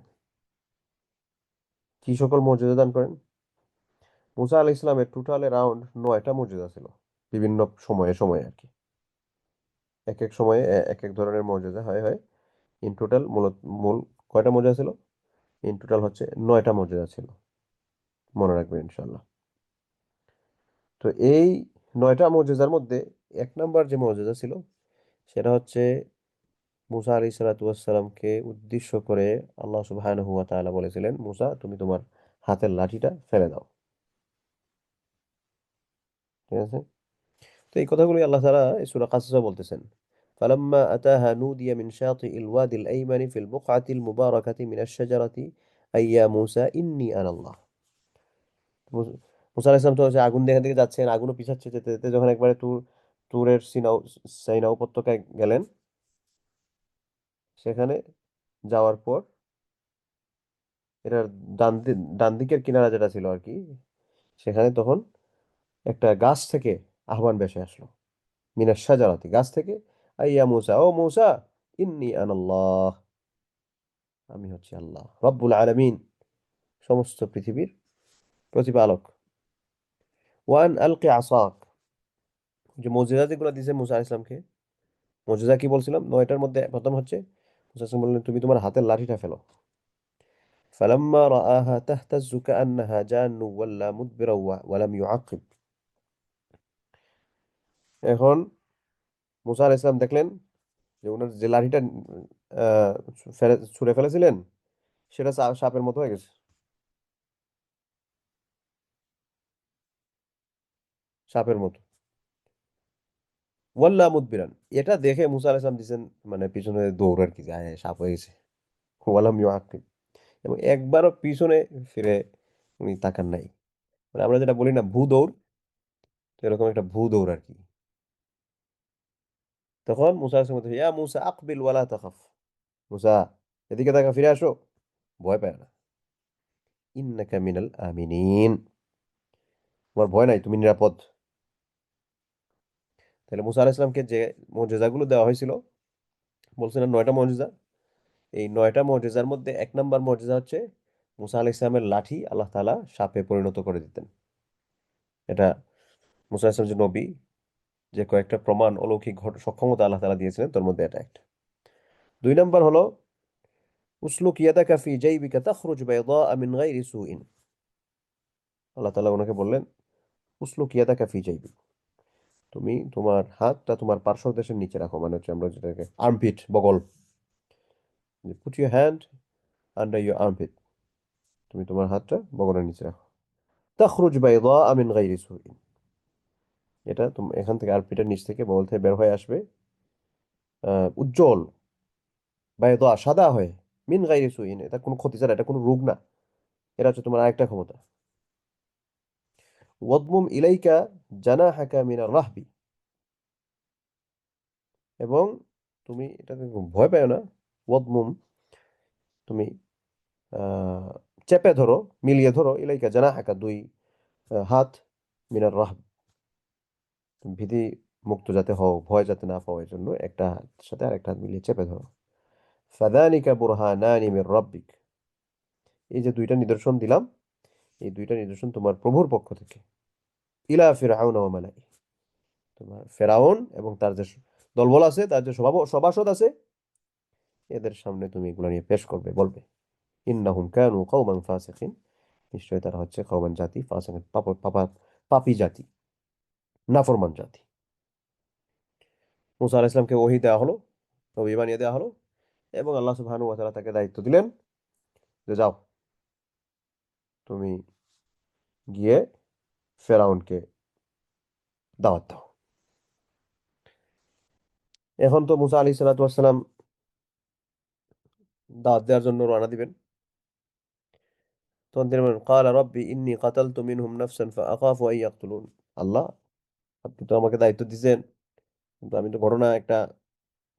B: কি সকল মুজিজা দান করেন? মুসা আলাইহিস সালামের টোটাল অ্যারাউন্ড ৯ টা মুজিজা ছিল। বিভিন্ন সময়ে সময়ে আরকি। একেক সময়ে একেক ধরনের মুজিজা হয়। ইন টোটাল মূল কয়টা মুজিজা ছিল? ইন টোটাল হচ্ছে ৯ টা মুজিজা ছিল। মনে রাখবেন ইনশাআল্লাহ। তো এই ৯ টা মুজিজার মধ্যে ১ নাম্বার যে মুজিজা ছিল, সেটা হচ্ছে মুসা আলাইহিস সালাতু ওয়াস সালামকে উদ্দেশ্য করে আল্লাহ সুবহানাহু ওয়া তাআলা বলেছিলেন, মুসা তুমি তোমার হাতের লাঠিটা ফেলে দাও। ঠিক আছে? তো এই কথাগুলোই আল্লাহ তাআলা এই সূরা কাসাসে বলতেছেন। ফালাম্মা আতাহা নুদিয়া মিন শাতিইল ওয়াদিল আইমানি ফিল বুকআতিল মুবারাকাতি মিনাশ শাজারাতি আইয়া মুসা ইন্নী আনাল্লাহ। মুস- মুসা আলাইহিস সালাম তো হচ্ছে আগুন দেখে দেখে যাচ্ছেন, আগুনও পিছাচ্ছে যেতে যেতে, যখন একবারে তুরের সাইনা উপত্যকায় গেলেন, সেখানে যাওয়ার পর এটার ডান দিকের কিনারা যেটা ছিল আর কি, সেখানে তখন একটা গাছ থেকে আহ্বান ভেসে আসলো, মিনাশ শাজারাতি, গাছ থেকে, আইয়া মুসা, ও মুসা, ইন্নী আনাল্লাহ, আমি হচ্ছি আল্লাহ রব্বুল আলামিন, সমস্ত পৃথিবীর প্রতিপালক। ওয়ান আলকি আসাক, যে মজিজা যেগুলো দিয়েছে মুসা আলাইহিস সালামকে, মজিজা কি বলছিলাম, ৯টার মধ্যে প্রথম হচ্ছে মুসা আলাইহিস সালাম বললেন তুমি তোমার হাতের লাঠিটা ফেলো। ফালাম্মা রাআহা তাহতাজ্জু কাআন্নাহা জান্নু ওয়াল্লা মুদবিরা ওয়ালাম ইউআকিব। এখন মুসা আলাইহিস সালাম দেখলেন যে ওনার যে লাঠিটা আহ, ছুঁড়ে ফেলেছিলেন, সেটা সাপের মতো হয়ে গেছে, সাপের মতো। ওয়াল্লা মুদবিরান, এটা দেখে মুসা আলাইহিস সালাম দিছেন মানে পিছনে দৌড় আর কি, যে আয় সাপ হয়ে গেছে। ওয়ালাম ইউআকিব, এবং একবারও পিছনে ফিরে উনি তাকান নাই। মানে আমরা যেটা বলি না ভূ দৌড়, তো এরকম একটা ভূ দৌড় আর কি। তখন মুসা আলাইহিস সালাম বলতেছে, ইয়া মুসা আকবিল ওয়ালা তাখাফ, মুসা এদিকে তাকা, ফিরে আসো, ভয় পায় না। ইন্নাকা মিনাল আমিনিন, তোমার ভয় নাই, তুমি নিরাপদ। তাহলে মুসা আলাইহিস সালামকে যে মুজিজাগুলো দেওয়া হয়েছিল, বলছিলেন 9টা মুজিজা, এই 9টা মুজিজার মধ্যে 1 নম্বর মুজিজা হচ্ছে মুসা আলাইহিস সালামের লাঠি আল্লাহ তাআলা সাপে পরিণত করে দিতেন। এটা মুসা আলাইহিস সালাম যে নবী, যে কয়েকটা প্রমাণ অলৌকিক সক্ষমতা আল্লাহ তাআলা দিয়েছিলেন, তার মধ্যে এটা একটা। 2 নম্বর হলো উসলুক ইয়াদাকা ফি জাইবিকা তাখরুজ বাইদা মিন গায়রি সুইন। আল্লাহ তাআলা ওনাকে বললেন, উসলুক ইয়াদাকা ফি জাইবিক, তুমি তোমার হাতটা তোমার পার্শ্বদেশের নিচে রাখো, মানে হচ্ছে আমরা যেটাকে আর্মপিট, বগল, put your hand under your armpit, তুমি তোমার হাতটা বগলের নিচে রাখো। তাখরুজ বাইদা মিন গায়রি সুইন, এটা তুমি এখান থেকে আর্মপিটের নিচ থেকে বগল থেকে বের হয়ে আসবে উজ্জ্বল, বাইদা সাদা হয়ে, মিন গায়রি সুইন, এটা কোনো ক্ষতি ছাড়া, এটা কোনো রোগ না। এটা হচ্ছে তোমার আরেকটা ক্ষমতা। ওয়াদমুম ইলাইকা জানাহাকা মিনার রাহবি, এবং তুমি এটাকে ভয় পেও না। ওয়াদমুম, তুমি আহ চেপে ধরো, মিলিয়ে ধরো, ইলাইকা জানাহাকা, দুই হাত, মিনার রাহব, তুমি ভীতি মুক্ত যাতে হও, ভয় যাতে না পাও, এর জন্য একটা হাত সাথে আরেকটা হাত মিলিয়ে চেপে ধরো। ফাদানিকা বুরহানানি মির রাব্বিক, এই যে 2টা নিদর্শন দিলাম, এই 2টা নিদর্শন তোমার প্রভুর পক্ষ থেকে। ইলা ফিরআউন ওয়া মালাই, তোমার ফেরাউন এবং তার যে দলবল আছে, তার যে সভাসদ আছে, এদের সামনে তুমি এগুলো নিয়ে পেশ করবে, বলবে ইন্নাহুম কানু কওমান ফাসিকিন, নিশ্চয়ই তারা হচ্ছে কওমান জাতি, ফাসিকিন পাপী জাতি, নাফরমান জাতি। মুসা আলাইহিস সালামকে ওহী দেওয়া হলো, নবী বানিয়ে দেওয়া হলো, এবং আল্লাহ সুবহানাহু ওয়া তাআলা তাকে দায়িত্ব দিলেন যে যাও, তুমি গিয়ে ফেরাউনকে দাওয়াত দাও। এখন তো মুসা আলাইহিস সালাতু ওয়াস সালাম দাওয়াত দেওয়ার জন্য রওনা দিবেন। তখন তিনি বলেন, ক্বালা রাব্বি ইন্নী কাতালতু মিনহুম নাফসান ফাআখাফু আন ইয়াকতুলুন। আল্লাহ, আপনি তো আমাকে দায়িত্ব দিয়েছেন, কিন্তু আমি তো ঘটনা একটা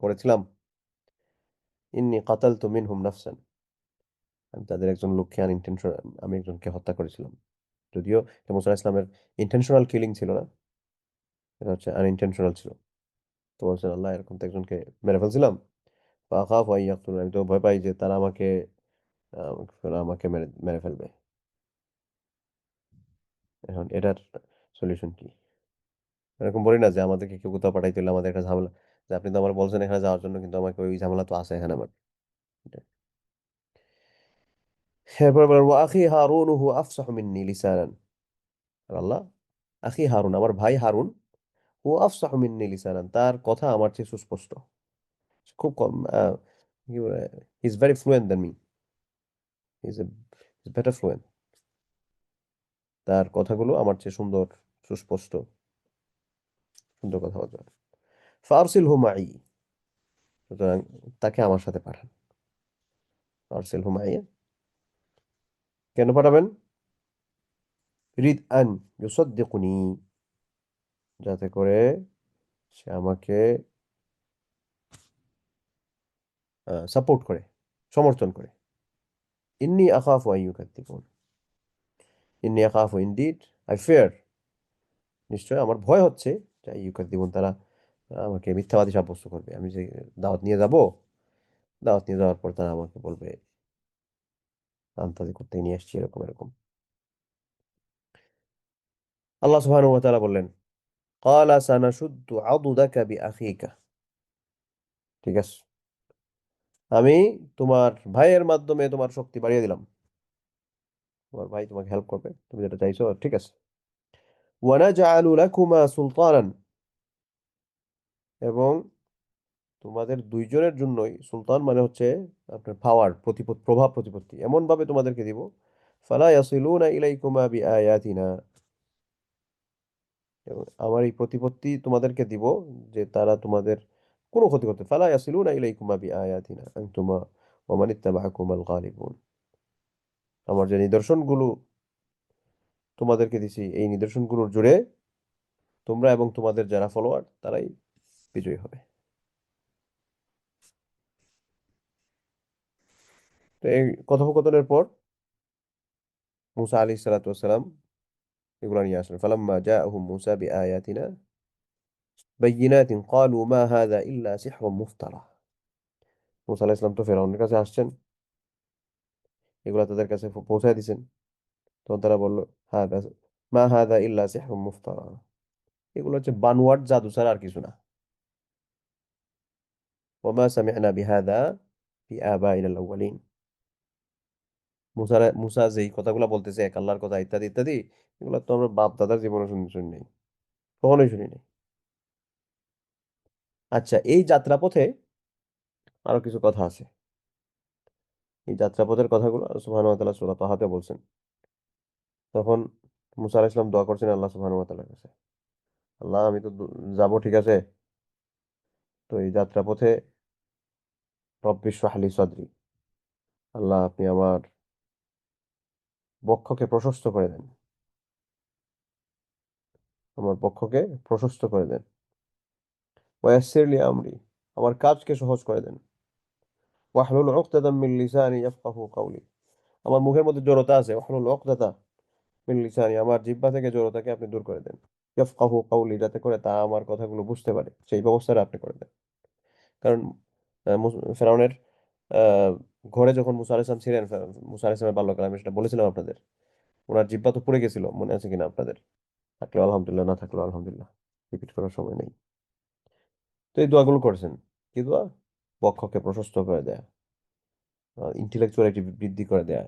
B: করেছিলাম। ইন্নী কাতালতু মিনহুম নাফসান, আমি তাদের একজন লোককে আনইনটেনশনাল, আমি একজনকে হত্যা করেছিলাম। যদিও এটা মুসা আলাইহিস সালামের ইন্টেনশনাল কিলিং ছিল না, এটা হচ্ছে আনইনটেনশনাল ছিল। তো বলছেন, আল্লাহ, এরকম তো একজনকে মেরে ফেলছিলাম। ফাআখাফু আন ইয়াকতুলুন, আমি তো ভয় পাই যে তারা আমাকে মেরে মেরে ফেলবে। এখন এটার সলিউশন কি? এরকম বলি না যে আমাদেরকে কেউ কোথাও পাঠাইতে হলে আমাদের একটা ঝামেলা, যে আপনি তো আমার বলছেন এখানে যাওয়ার জন্য, কিন্তু আমাকে ওই ঝামেলা তো আছে এখানে আমার। এটা। এরপর বলেন, ওয়া আখি হারুন হু আফসাহু মিন্নি লিসানান। আর আল্লাহ, আখি হারুন, আমার ভাই হারুন, হু আফসাহু মিন্নি লিসানান, তার কথা আমার চেয়ে সুস্পষ্ট, খুব কম, is very fluent than me, is better fluent, তার কথাগুলো আমার চেয়ে সুন্দর, সুস্পষ্ট, সুন্দর কথা বলতে পারে। ফারসিলহু মাই, সুতরাং তাকে আমার সাথে পাঠান। ফারসিলহু মাই, কেন পাঠাবেন? রিদ আন ইউসাদ্দিকুনি, যাতে করে সে আমাকে সাপোর্ট করে, সমর্থন করে। ইন্নি আখাফু আন ইউকাদ্দিবুন, ইন্নি আখাফু, ইনডিড আই ফিয়ার, নিশ্চয় আমার ভয় হচ্ছে যে ইউকাদ্দিবুন, তারা আমাকে মিথ্যাবাদী সাব্যস্ত করবে। আমি যে দাওয়াত নিয়ে যাব, দাওয়াত নিয়ে যাওয়ার পর তারা আমাকে বলবে আন্তাজি করতে নিয়ে আসছি, এরকম এরকম। আল্লাহ সুবহানাহু ওয়া তাআলা বললেন, ক্বালা সানাশুদ্দু আদুদাকা বিআখিকা, ঠিক আছে, আমি তোমার ভাইয়ের মাধ্যমে তোমার শক্তি বাড়িয়ে দিলাম, তোমার ভাই তোমাকে হেল্প করবে, তুমি যেটা চাইছো, ঠিক আছে। ওয়ানাজআলু লাকুমা সুলতানান, এবং তোমাদের দুইজনের জন্যই, সুলতান মানে হচ্ছে আপনার পাওয়ার, প্রভাব প্রতিপত্তি, এমন ভাবে তোমাদেরকে দিব, ফালা ইয়াসিলুনা ইলাইকুমা বিআয়াতিনা, এবং আমার এই প্রতিপত্তি তোমাদেরকে দিব যে তারা তোমাদের কোনো ক্ষতি করতে, ফালা ইয়াসিলুনা ইলাইকুমা বিআয়াতিনা আনতুমা ওয়া মান ইত্তাবাআকুমাল গালিবুন, আমার যে নিদর্শনগুলো তোমাদেরকে দিছি, এই নিদর্শনগুলোর জুড়ে তোমরা এবং তোমাদের যারা ফলোয়ার, তারাই বিজয়ী হবে। তো এই কথোপকথনের পর মুসা আলাইহিস সালাতু ওয়াস সালাম এগুলো নিয়ে আসলেন। ফালাম্মা জাআহুম মুসা বিআয়াতিনা, বাইয়িনাতিন ক্বালু মা হাযা ইল্লা সিহরুম মুফতারা। মুসা আলাইহিস সালাম তো ফেরাউনের কাছে আসছেন, এগুলা তাদের কাছে পৌঁছায় দিছেন। তখন তারা বলল, হাদা মা হাদা ইল্লা সিহরুম মুফতারা, এগুলো হচ্ছে বানোয়াট জাদু ছাড়া আর কিছু না। ওমা সামি'না বিহাদা ফি আবাইনাল আউয়ালিন। মুসা যেই কথাগুলো বলতেছে এক আল্লাহর কথা ইত্যাদি ইত্যাদি, এগুলো তো আমরা বাপ দাদার জীবনে শুনি নাই, কখনোই শুনি নাই। আচ্ছা, এই যাত্রাপথে আরো কিছু কথা আছে। এই যাত্রাপথের কথাগুলো আল্লাহ সুবহানাহু ওয়া তাআলা সূরা তাহাতে বলছেন। তখন মুসা আলাইহিস সালাম দোয়া করছেন আল্লাহ সুবহানাহু ওয়া তাআলার কাছে, আল্লাহ আমি তো যাবো ঠিক আছে, তো এই যাত্রাপথে রব্বি ইশরাহ লি সাদরি, আল্লাহ আপনি আমার বক্ষকে প্রশস্ত করে দেন, আমার বক্ষকে প্রশস্ত করে দেন। ওয়াইয়াসসির লি আমরি, আমার কাজকে সহজ করে দেন। ওয়াহলুল উকদাতাম মিন লিসানি ইয়াফকাহু কাওলি, আমার মুখের মধ্যে জড়তা আছে, ওয়াহলুল উকদাতা মিন লিসানি, আমার জিহ্বা থেকে জড়তাকে আপনি দূর করে দেন। ইয়াফকাহু কাওলি, যাতে করে তা আমার কথাগুলো বুঝতে পারে, সেই ব্যবস্থাটা আপনি করে দেন। কারণ ফেরাউনের আহ, ঘরে যখন মুসা আলাইহিস সালাম ছিলেন, মুসা আলাইহিস সালামের বাল্যকালে, আমি সেটা বলেছিলাম আপনাদের, ওনার জিহ্বা তো পুড়ে গেছিল, মনে আছে কিনা আপনাদের? থাকলেও আলহামদুলিল্লাহ, না থাকলেও আলহামদুলিল্লাহ, রিপিট করার সময় নেই। তো এই দোয়াগুলো করেছেন, কি দোয়া? বক্ষকে প্রশস্ত করে দেয়া, ইন্টেলেকচুয়ালিটি বৃদ্ধি করে দেয়া,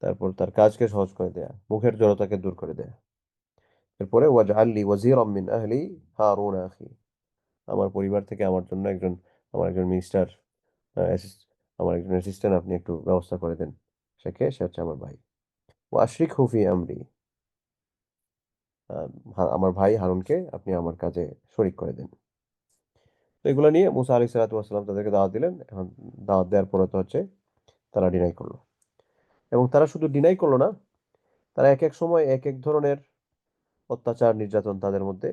B: তারপর তার কাজকে সহজ করে দেয়া, মুখের জড়তাকে দূর করে দেয়া। এরপরে ওয়াজআল লি ওয়াজিরাম মিন আহলি হারুন আখি, আমার পরিবার থেকে আমার একজন মিনিস্টার, আমার একজন অ্যাসিস্ট্যান্ট আপনি একটু ব্যবস্থা করে দেন। সে হচ্ছে আমার ভাই। ও আশরিক হুফি আমরি, আমার ভাই হারুনকে আপনি আমার কাজে শরিক করে দেন। তো এগুলো নিয়ে মুসা আলাইহিস সালাতু ওয়াস সালাম তাদেরকে দাওয়াত দিলেন। এখন দাওয়াত দেওয়ার পরে তো হচ্ছে তারা ডিনাই করলো, এবং তারা শুধু ডিনাই করলো না, তারা এক এক সময় এক এক ধরনের অত্যাচার নির্যাতন তাদের মধ্যে,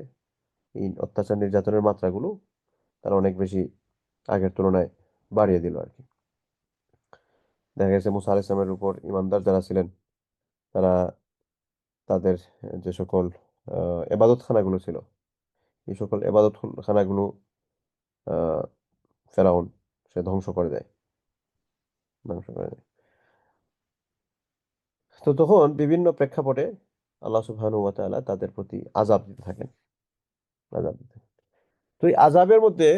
B: এই অত্যাচার নির্যাতনের মাত্রাগুলো তারা অনেক বেশি আগের তুলনায় বাড়িয়ে দিল আর কি। দেখা গেছে মুসা আলাইহিস সালামের উপর ইমানদার যারা ছিলেন, তারা তাদের যে সকল এবাদতখানাগুলো ছিল, এই সকল এবাদতখানাগুলো আহ ফেরাউন সে ধ্বংস করে দেয়। তো তখন বিভিন্ন প্রেক্ষাপটে আল্লাহ সুবহানাহু ওয়া তাআলা তাদের প্রতি আযাব দিতে থাকেন, আযাব দিতে থাকেন। তো এই আযাবের মধ্যে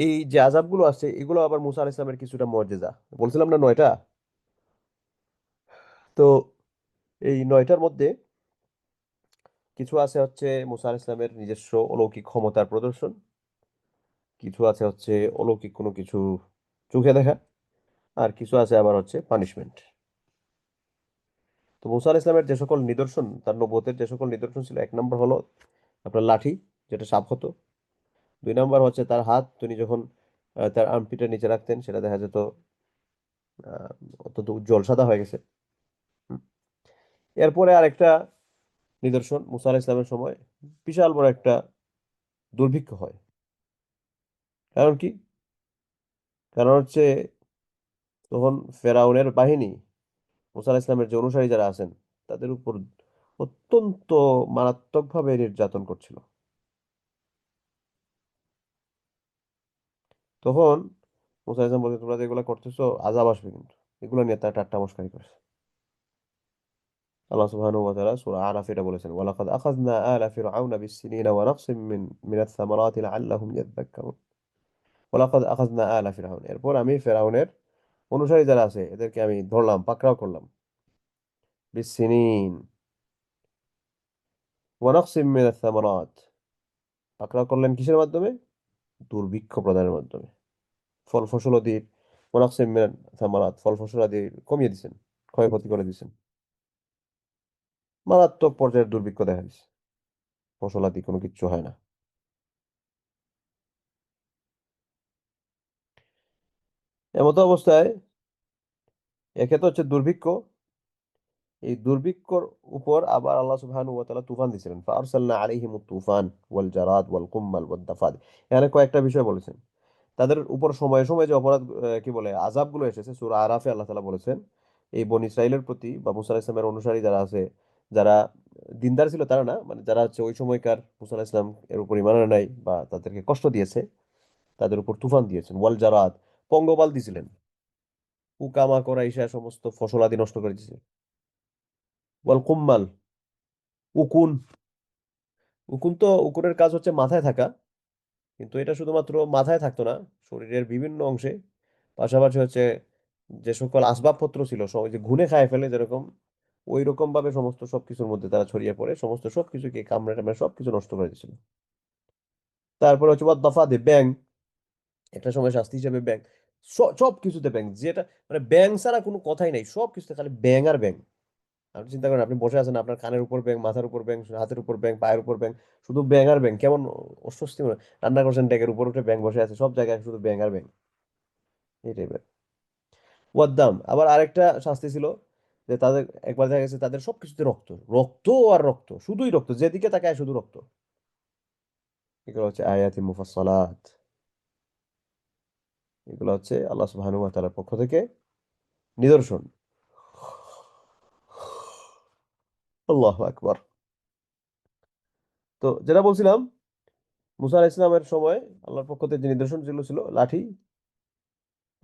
B: এই যে আযাবগুলো আছে, এগুলো আবার মুসা আলাইহিস সালামের কিছুটা মুজিজা, বলছিলাম না 9টা। তো এই 9টার মধ্যে কিছু আছে হচ্ছে মুসা আলাইহিস সালামের নিজস্ব অলৌকিক ক্ষমতার প্রদর্শন, কিছু আছে হচ্ছে অলৌকিক কোনো কিছু চোখে দেখা, আর কিছু আছে আবার হচ্ছে পানিশমেন্ট। তো মুসা আলাইহিস সালামের যে সকল নিদর্শন, তার নবুয়তের যে সকল নিদর্শন ছিল, 1 নম্বর হলো আপনার লাঠি, যেটা সাপ হতো। 2 নম্বর হচ্ছে তার হাত, তিনি যখন তার আর্মপিটের নিচে রাখতেন, সেটা দেখা যেত আহ, অত্যন্ত উজ্জ্বল সাদা হয়ে গেছে। হুম। এরপরে আরেকটা নিদর্শন, মুসা আলাইহিস সালামের সময় বিশাল বড় একটা দুর্ভিক্ষ হয়। কারণ কি? কারণ হচ্ছে তখন ফেরাউনের বাহিনী মুসা আলাইহিস সালামের যে অনুসারী যারা আছেন, তাদের উপর অত্যন্ত মারাত্মকভাবে নির্যাতন করছিল। তখন মুসা আলাইহিস সালাম বলছে, তোমরা যেগুলো করতেছো আযাব আসবে কিন্তু। এগুলো নিয়ে তারা ঠাট্টা মশকারি করছে। আল্লাহ সুবহানাহু ওয়া তাআলা সূরা আরাফ এটা বলেছেন, ওয়ালাকাদ আখাযনা আলা ফিরআউনা বিস-সিনিনা ওয়া নাকসিম মিনাথ থামারাতি লাআল্লাহুম ইয়াযাক্কারুন। ওয়ালাকাদ আখাযনা আলা ফিরআউন, এরপর আমি ফেরাউনের অনুসারী যারা আছে এদেরকে আমি ধরলাম, পাকড়াও করলাম। বিস-সিনিন ওয়া নাকসিম মিনাথ থামারাত, পাকড়াও করলেন কিসের মাধ্যমে? দুর্ভিক্ষ প্রদানের মাধ্যমে। ফল ফসলাদি ওয়া নাকসিম মিনাথ থামারাত, ফল ফসলাদি কমিয়ে দিয়েছেন, ক্ষয়ক্ষতি করে দিয়েছেন। মারাত্মক পর্যায়ের দুর্ভিক্ষ দেখা দিচ্ছে, ফসলাদি কোনো কিচ্ছু হয় না। এমত অবস্থায় একে তো হচ্ছে দুর্ভিক্ষ, এই দুর্ভিক্ষর উপর আবার আল্লাহ সুবহানাহু ওয়া তাআলা তুফান দিয়েছিলেন, ফাআরসালনা আলাইহিমুত তুফান ওয়াল জারাদ ওয়াল কুম্মাল ওয়াদ দাফাদ। এখানে কয়েকটা বিষয় বলেছেন, তাদের উপর সময়ে সময়ে যে অপরাধ, কি বলে, আযাবগুলো এসেছে। সূরা আরাফে আল্লাহ তাআলা বলেছেন এই বনী ইসরাইলের প্রতি বা মুসা আলাইহিস সালামের অনুসারী যারা আছে যারা দিনদার ছিল তারা না, মানে যারা হচ্ছে ওই সময়কার মুসা আলাহিস ইসলাম এর উপর ঈমান আনে নাই বা তাদেরকে কষ্ট দিয়েছে, তাদের উপর তুফান দিয়েছেন। ওয়াল জারাদ, পঙ্গপাল দিছিলেন। পোকামাকড় এসে সমস্ত ফসল আদি নষ্ট করে দিয়েছে। ওয়াল কুম্মাল, উকুন। উকুনের কাজ হচ্ছে মাথায় থাকা, কিন্তু এটা শুধুমাত্র মাথায় থাকতো না, শরীরের বিভিন্ন অংশে। পাশাপাশি হচ্ছে যে সকল আসবাবপত্র ছিল সব ওই যে ঘুনে খায় ফেলে যেরকম, ওই রকম ভাবে সমস্ত সবকিছুর মধ্যে তারা ছড়িয়ে পড়ে সমস্ত সবকিছুকে কামড়ে টামড়ে সবকিছু নষ্ট করে দিয়েছিল। তারপরে হচ্ছে দফা দে ব্যাং, একটা সময় শাস্তি হিসেবে ব্যাং। সব কিছুতে ব্যাং, যেটা মানে ব্যাং ছাড়া কোনো কথাই নাই, সব কিছুতে খালি ব্যাং আর ব্যাং। আপনি চিন্তা করেন, আপনি বসে আছেন, আপনার কানের উপর ব্যাং, মাথার উপর ব্যাং, হাতের উপর ব্যাং, পায়ের উপর ব্যাং, শুধু ব্যাং আর ব্যাং। কেমন অস্বস্তি মনে হয়। রান্না করছেন, ডেকের উপর উঠে ব্যাং বসে আছে, সব জায়গায় শুধু ব্যাং আর ব্যাং, এই টাইপের। ওয়াদ্দাম, আবার আরেকটা শাস্তি ছিল যে তাদের একবার দেখা গেছে তাদের সবকিছুতে রক্ত, রক্ত আর রক্ত, শুধুই রক্ত, যেদিকে তাকায় শুধু রক্ত। এগুলো হচ্ছে আয়াতি মুফাসসালাত, এগুলো হচ্ছে আল্লাহ সুবহানাহু ওয়া তাআলার পক্ষ থেকে নিদর্শন। আল্লাহু আকবার। তো যেটা বলছিলাম, মুসা আলাইহিস সালামের সময় আল্লাহর পক্ষ থেকে যে নিদর্শন যেগুলো ছিল, লাঠি,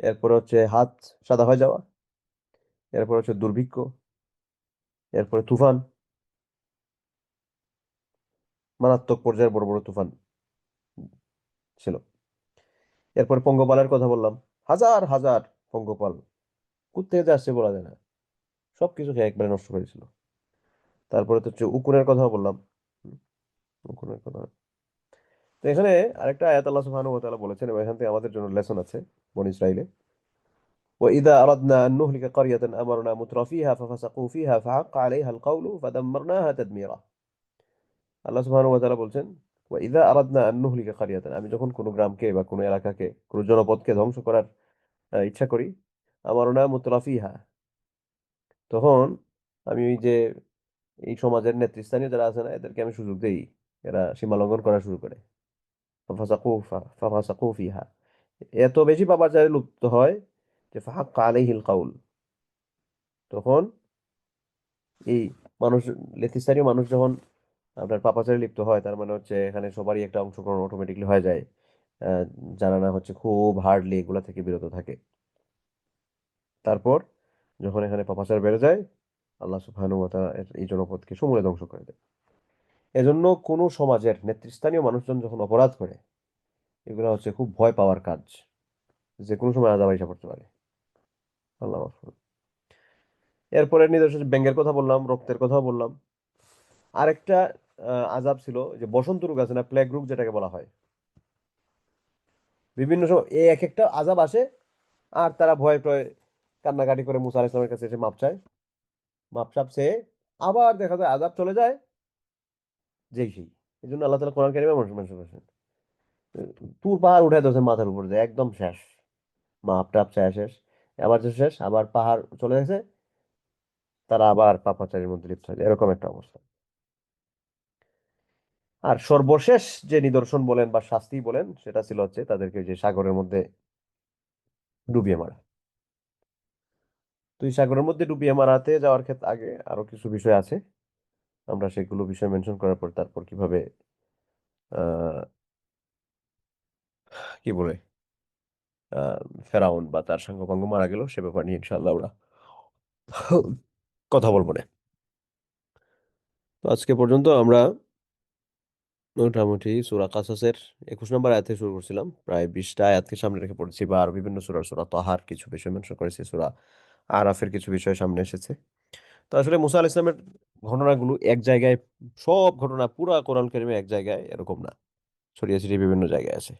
B: এরপরে হচ্ছে হাত সাদা হয়ে যাওয়া, এরপর হচ্ছে দুর্ভিক্ষ, এরপরে তুফান, মারাত্মক পর্যায়ের বড় বড় তুফান ছিল। এরপর পঙ্গপালের কথা বললাম, হাজার হাজার পঙ্গপাল কোত্থেকে যে আসছে বলা যায় না, সবকিছু খেয়ে একবারে নষ্ট করে দিয়েছিল। তারপরে তো হচ্ছে উকুনের কথা বললাম। হুম, উকুনের কথা। তো এখানে আরেকটা আয়াত আল্লাহ সুবহানাহু ওয়া তাআলা বলেছেন, এবং এখান থেকে আমাদের জন্য লেসন আছে বনী ইসরাইলে। وإذا أردنا أن نهلك قرية أمرنا مترفيها ففسقوا فيها فحق عليها القول فدمرناها تدميرا। আল্লাহ সুবহানাহু ওয়া তাআলা বলছেন, وإذا أردنا أن نهلك قرية, আমি যখন কোনো গ্রামকে বা কোনো এলাকাকে, কোনো জনপদকে ধ্বংস করার ইচ্ছা করি, আমারনা মুতরাফিহা, তখন আমি ওই যে এই সমাজের নেতৃস্থানীয় যারা আছে না, এদেরকে আমি সুযোগ দেই, এরা সীমা লঙ্ঘন করা শুরু করে। ফাফাসাকু ফিহা, এত বেশি পাপাচারে লিপ্ত হয় যে ফাহাক্কা আলাইহিল কাউল, তখন এই মানুষ, নেতৃস্থানীয় মানুষ যখন আপনার পাপাচারে লিপ্ত হয়, তার মানে হচ্ছে এখানে সবারই একটা অংশগ্রহণ অটোমেটিকলি হয়ে যায়, আহ, যারা না হচ্ছে খুব হার্ডলি এগুলা থেকে বিরত থাকে। তারপর যখন এখানে পাপাচার বেড়ে যায়, আল্লাহ সুবহানাহু ওয়া তাআলা এই জনপদকে সমূলে ধ্বংস করে দেয়। এজন্য কোনো সমাজের নেতৃস্থানীয় মানুষজন যখন অপরাধ করে, এগুলো হচ্ছে খুব ভয় পাওয়ার কাজ, যে কোনো সময় আযাব আইসা পড়তে পারে। আল্লাহ মাফ করুন। এরপরে নিদর্শন ব্যাঙের কথা বললাম, রক্তের কথা বললাম। আরেকটা আযাব ছিল যে বসন্ত রোগ আছে না, প্লেগ রোগ যেটাকে বলা হয়। বিভিন্ন সময় এই এক একটা আযাব আসে, আর তারা ভয় পেয়ে কান্নাকাটি করে মুসা আলাইহিস সালামের কাছে এসে মাপ চায়। মাপ সাপ চেয়ে আবার দেখা যায় আযাব চলে যায়, যেই সেই। এই জন্য আল্লাহ তাআলা কোরআন কারিমে মেনশন করেছেন, তুর পাহাড় উঠায় দিয়েছেন মাথার উপর দিয়ে, একদম শেষ। মাপ টাপ চায় শেষ, আবার যে শেষ, আবার পাহাড় চলে গেছে, তারা আবার পাপাচারের মধ্যে লিপ্ত হয়, এরকম একটা অবস্থা। আর সর্বশেষ যে নিদর্শন বলেন বা শাস্তি বলেন, সেটা ছিল হচ্ছে তাদেরকে যে সাগরের মধ্যে ডুবিয়ে মারা। তো এই সাগরের মধ্যে ডুবিয়ে মারাতে যাওয়ার ক্ষেত্রে আগে আরো কিছু বিষয় আছে, আমরা সেগুলো বিষয় মেনশন করার পর তারপর কিভাবে আহ কি বলে আহ ফেরাউন বা তার সাঙ্গপাঙ্গ মারা গেল, সে ব্যাপার নিয়ে ইনশাআল্লাহ আমরা কথা বলবো না। তো আজকে পর্যন্ত আমরা মোটামুটি সূরা কাসাসের 21 নম্বর আয়াত থেকে শুরু করছিলাম, প্রায় 20টা আয়াতকে সামনে রেখে পড়েছি, বা আরো বিভিন্ন সূরা তাহার কিছু বিষয় মেনশন করেছি, সূরা আরাফের কিছু বিষয় সামনে এসেছে। তো আসলে মুসা আলাইহিস সালামের ঘটনাগুলো এক জায়গায়, সব ঘটনা পুরা কোরআন কারিমে এক জায়গায় এরকম না, ছড়িয়ে ছিটিয়ে বিভিন্ন জায়গায় আছে।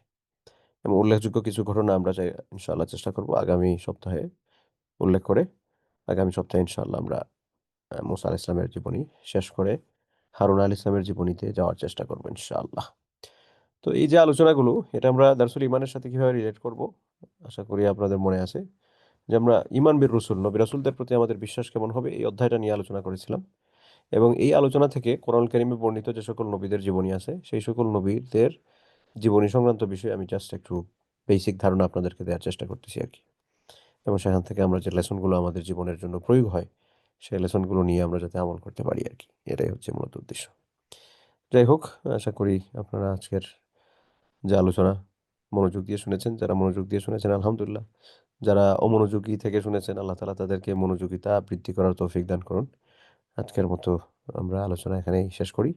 B: এবং উল্লেখযোগ্য কিছু ঘটনা আমরা ইনশাআল্লাহ চেষ্টা করব আগামী সপ্তাহে উল্লেখ করে, আগামী সপ্তাহে ইনশাআল্লাহ আমরা মুসা আলাইহিস সালামের জীবনী শেষ করে হারুন আলাইহিস সালামের জীবনীতে যাওয়ার চেষ্টা করবো ইনশাআল্লাহ। তো এই যে আলোচনাগুলো, এটা আমরা দারসুল ইমানের সাথে কিভাবে রিলেট করব, আশা করি আপনাদের মনে আছে যে আমরা ইমান বির রসুল, নবী রাসূলদের প্রতি আমাদের বিশ্বাস কেমন হবে, এই অধ্যায়টা নিয়ে আলোচনা করেছিলাম। এবং এই আলোচনা থেকে কোরআন কারিমে বর্ণিত যে সকল নবীদের জীবনী আছে, সেই সকল নবীদের জীবনী সংক্রান্ত বিষয়ে আমি জাস্ট একটু বেসিক ধারণা আপনাদেরকে দেওয়ার চেষ্টা করতেছি আর কি। এবং সেখান থেকে আমরা যে লেসনগুলো আমাদের জীবনের জন্য প্রয়োগ হয়, সেই লেসনগুলো নিয়ে আমরা যাতে আমল করতে পারি আর কি। এটাই হচ্ছে মূলত উদ্দেশ্য। যাই হোক, আশা করি আপনারা আজকের যে আলোচনা মনোযোগ দিয়ে শুনেছেন। যারা মনোযোগ দিয়ে শুনেছেন আলহামদুলিল্লাহ। যারা অমনোযোগী থেকে শুনেছেন আল্লাহ তাআলা তাদেরকে মনোযোগিতা বৃদ্ধি করার তৌফিক দান করুন। আজকের মতো আমরা আলোচনা এখানেই শেষ করি।